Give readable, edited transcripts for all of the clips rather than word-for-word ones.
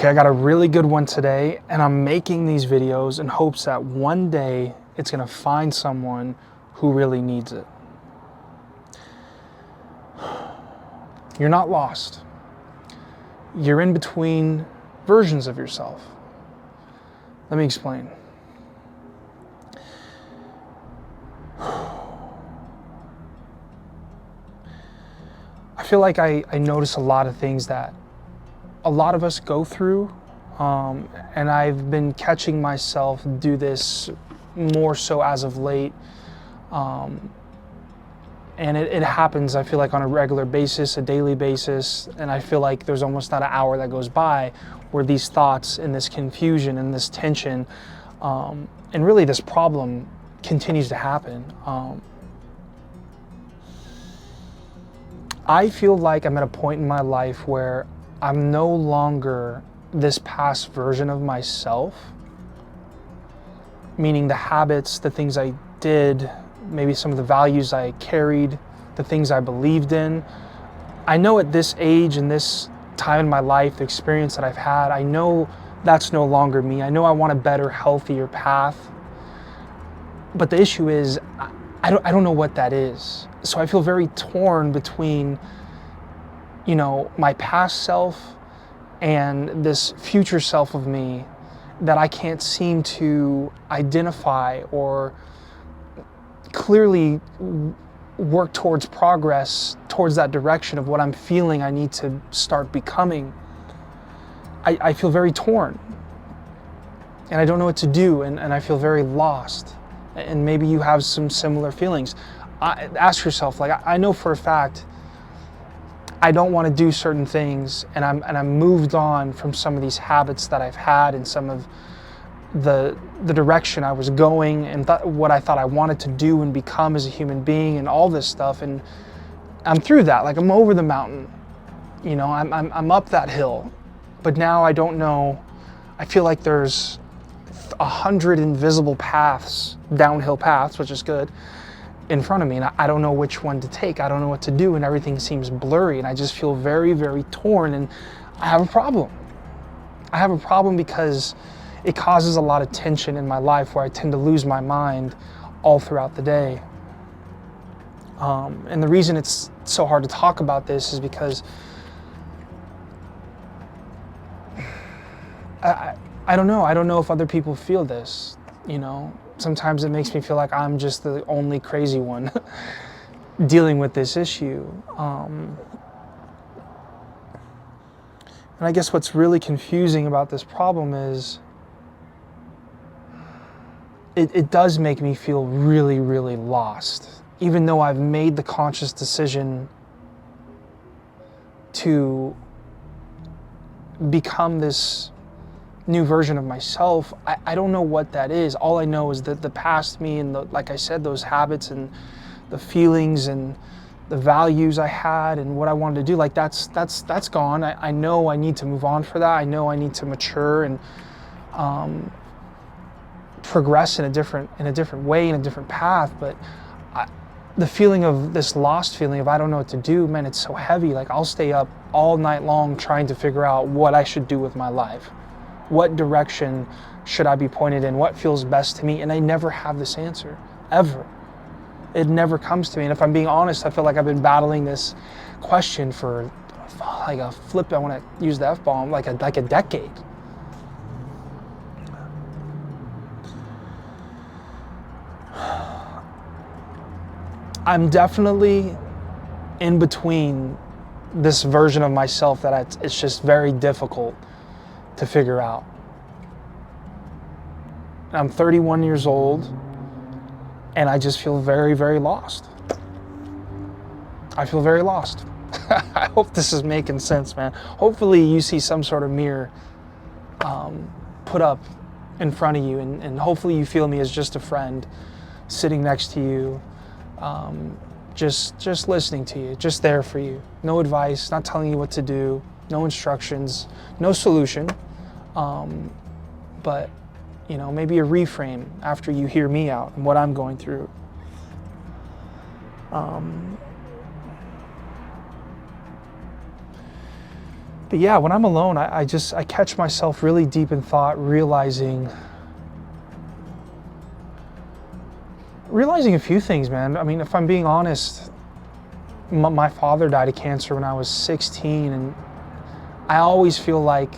Okay, I got a really good one today, and I'm making these videos in hopes that one day it's gonna find someone who really needs it. You're not lost. You're in between versions of yourself. Let me explain. I feel like I notice a lot of things that a lot of us go through, and I've been catching myself do this more so as of late. And it happens, I feel like, on a regular basis, a daily basis, and I feel like there's almost not an hour that goes by where these thoughts and this confusion and this tension, and really this problem continues to happen. I feel like I'm at a point in my life where I'm no longer this past version of myself, meaning the habits, the things I did, maybe some of the values I carried, the things I believed in. I know at this age and this time in my life, the experience that I've had, I know that's no longer me. I know I want a better, healthier path. But the issue is, I don't know what that is. So I feel very torn between, my past self and this future self of me that I can't seem to identify or clearly work towards progress, towards that direction of what I'm feeling I need to start becoming. I feel very torn, and I don't know what to do, and I feel very lost. And maybe you have some similar feelings. Ask yourself, I know for a fact I don't want to do certain things, and I'm moved on from some of these habits that I've had and some of the direction I was going and what I thought I wanted to do and become as a human being and all this stuff. And I'm through that. I'm over the mountain. I'm up that hill. But now I don't know. I feel like there's 100 invisible paths, downhill paths, which is good, in front of me, and I don't know which one to take. I don't know what to do, and everything seems blurry, and I just feel very, very torn, and I have a problem. I have a problem because it causes a lot of tension in my life where I tend to lose my mind all throughout the day. And the reason it's so hard to talk about this is because I don't know. I don't know if other people feel this, Sometimes it makes me feel like I'm just the only crazy one dealing with this issue. And I guess what's really confusing about this problem is it does make me feel really, really lost. Even though I've made the conscious decision to become this new version of myself, I don't know what that is. All I know is that the past me and like I said, those habits and the feelings and the values I had and what I wanted to do, that's gone. I know I need to move on for that. I know I need to mature and progress in a different way, in a different path. But the feeling of this lost feeling of I don't know what to do, man, it's so heavy. I'll stay up all night long trying to figure out what I should do with my life. What direction should I be pointed in? What feels best to me? And I never have this answer, ever. It never comes to me. And if I'm being honest, I feel like I've been battling this question for I want to use the F-bomb, like a decade. I'm definitely in between this version of myself that it's just very difficult to figure out. I'm 31 years old, and I just feel very, very lost. I feel very lost. I hope this is making sense, man. Hopefully you see some sort of mirror put up in front of you, and hopefully you feel me as just a friend sitting next to you, just listening to you, just there for you. No advice, not telling you what to do, no instructions, no solution, but maybe a reframe after you hear me out and what I'm going through. But yeah, when I'm alone, I catch myself really deep in thought, realizing a few things, man. I mean, if I'm being honest, my father died of cancer when I was 16, and I always feel like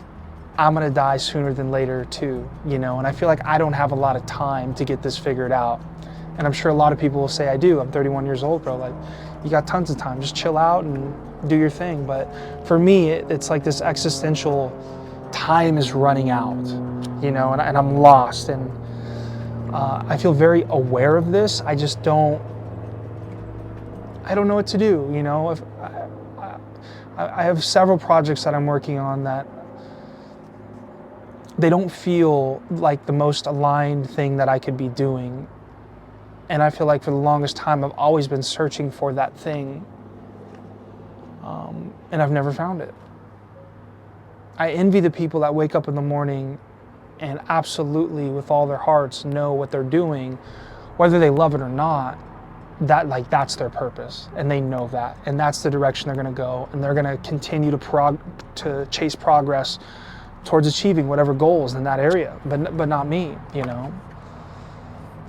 I'm gonna die sooner than later too, you know, and I feel like I don't have a lot of time to get this figured out. And I'm sure a lot of people will say I do. I'm 31 years old, bro. Like, you got tons of time. Just chill out and do your thing. But for me, it's like this existential time is running out, you know, and I'm lost. And I feel very aware of this. I just don't know what to do, you know. If I have several projects that I'm working on that they don't feel like the most aligned thing that I could be doing. And I feel like for the longest time, I've always been searching for that thing. And I've never found it. I envy the people that wake up in the morning and absolutely with all their hearts know what they're doing, whether they love it or not, that's their purpose. And they know that. And that's the direction they're gonna go. And they're gonna continue to chase progress towards achieving whatever goals in that area, but not me, you know.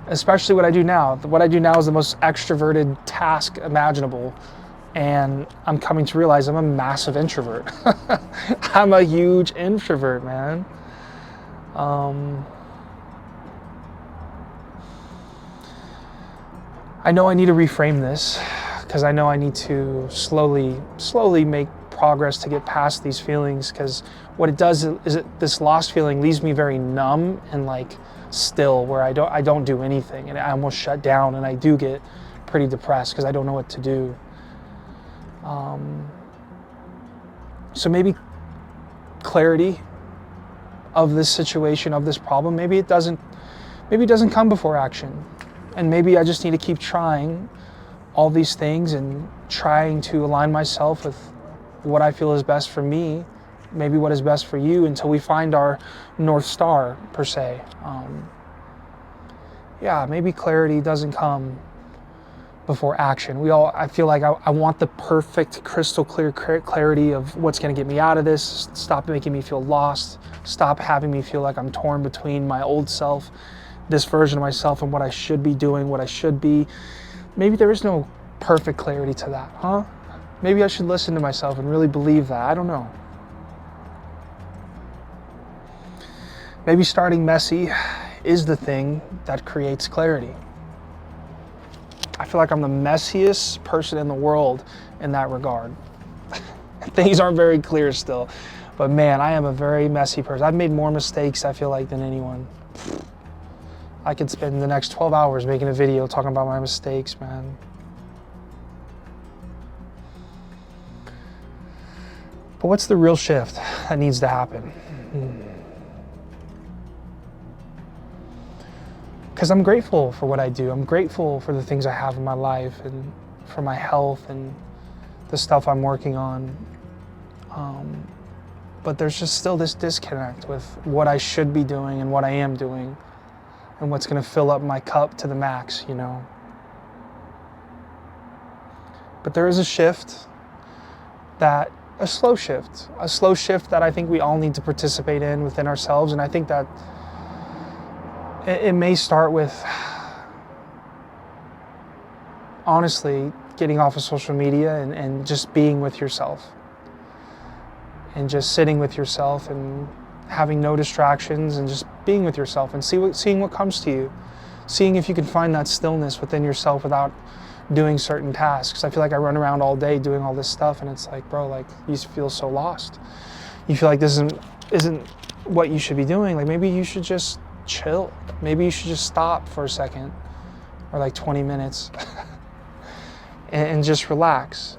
Especially what I do now. What I do now is the most extroverted task imaginable, and I'm coming to realize I'm a massive introvert. I'm a huge introvert, man. I know I need to reframe this, because I know I need to slowly make progress to get past these feelings, because what it does is this lost feeling leaves me very numb and like still, where I don't do anything, and I almost shut down, and I do get pretty depressed because I don't know what to do. So maybe clarity of this situation, of this problem, maybe it doesn't come before action, and maybe I just need to keep trying all these things and trying to align myself with what I feel is best for me, maybe what is best for you, until we find our North Star, per se. Maybe clarity doesn't come before action. I feel like I want the perfect, crystal clear clarity of what's gonna get me out of this, stop making me feel lost, stop having me feel like I'm torn between my old self, this version of myself, and what I should be doing, what I should be. Maybe there is no perfect clarity to that, huh? Maybe I should listen to myself and really believe that. I don't know. Maybe starting messy is the thing that creates clarity. I feel like I'm the messiest person in the world in that regard. Things aren't very clear still, but man, I am a very messy person. I've made more mistakes, I feel like, than anyone. I could spend the next 12 hours making a video talking about my mistakes, man. But what's the real shift that needs to happen? Because I'm grateful for what I do. I'm grateful for the things I have in my life and for my health and the stuff I'm working on. But there's just still this disconnect with what I should be doing and what I am doing and what's gonna fill up my cup to the max, you know. But there is a slow shift that I think we all need to participate in within ourselves. And I think that it may start with, honestly, getting off of social media and just being with yourself. And just sitting with yourself and having no distractions and just being with yourself and seeing what comes to you. Seeing if you can find that stillness within yourself without doing certain tasks. I feel like I run around all day doing all this stuff, and it's like, bro, like, you feel so lost. You feel like this isn't what you should be doing. Like, maybe you should just chill. Maybe you should just stop for a second or like 20 minutes and just relax.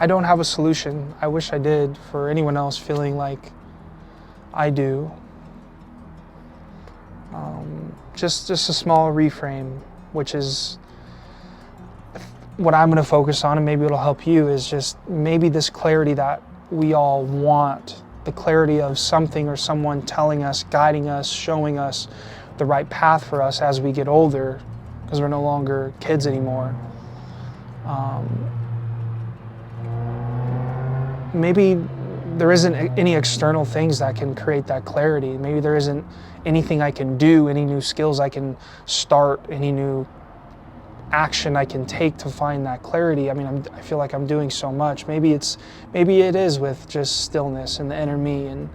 I don't have a solution. I wish I did for anyone else feeling like I do. Just a small reframe, which is what I'm gonna focus on, and maybe it'll help you, is just maybe this clarity that we all want, the clarity of something or someone telling us, guiding us, showing us the right path for us as we get older. because we're no longer kids anymore. Maybe there isn't any external things that can create that clarity. Maybe there isn't anything I can do, any new skills I can start, any new action I can take to find that clarity. I mean, I feel like I'm doing so much. Maybe it is with just stillness and the inner me and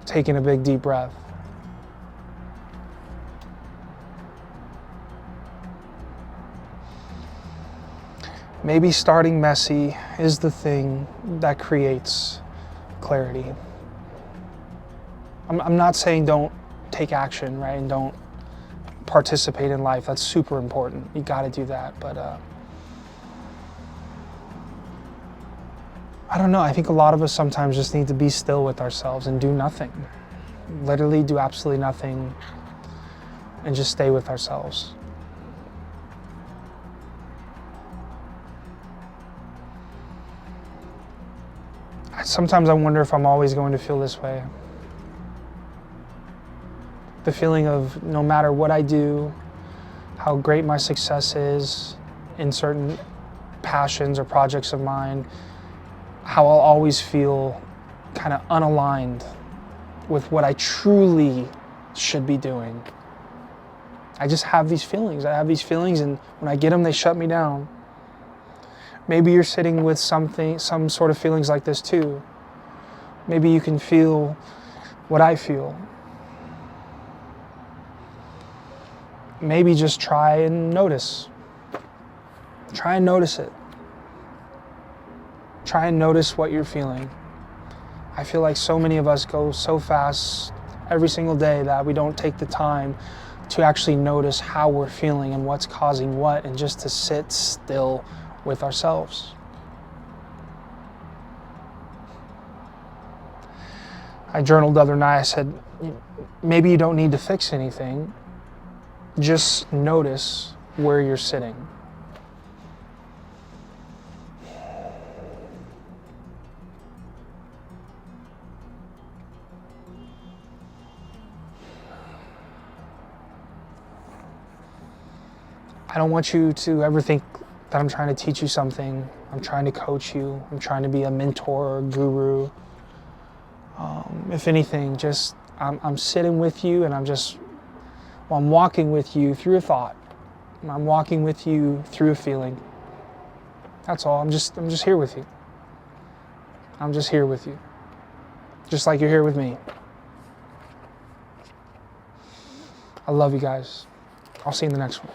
taking a big deep breath. Maybe starting messy is the thing that creates clarity. I'm not saying don't take action, right? And don't participate in life. That's super important. You got to do that. But I don't know. I think a lot of us sometimes just need to be still with ourselves and do nothing. Literally do absolutely nothing and just stay with ourselves. Sometimes I wonder if I'm always going to feel this way. The feeling of no matter what I do, how great my success is in certain passions or projects of mine, how I'll always feel kind of unaligned with what I truly should be doing. I just have these feelings. I have these feelings, and when I get them, they shut me down. Maybe you're sitting with some sort of feelings like this too. Maybe you can feel what I feel. Maybe just try and notice. Try and notice it. Try and notice what you're feeling. I feel like so many of us go so fast every single day that we don't take the time to actually notice how we're feeling and what's causing what, and just to sit still with ourselves. I journaled the other night. I said, maybe you don't need to fix anything. Just notice where you're sitting. I don't want you to ever think that I'm trying to teach you something. I'm trying to coach you. I'm trying to be a mentor or guru. If anything, just I'm sitting with you, and I'm walking with you through a thought. I'm walking with you through a feeling. That's all. I'm just here with you. I'm just here with you. Just like you're here with me. I love you guys. I'll see you in the next one.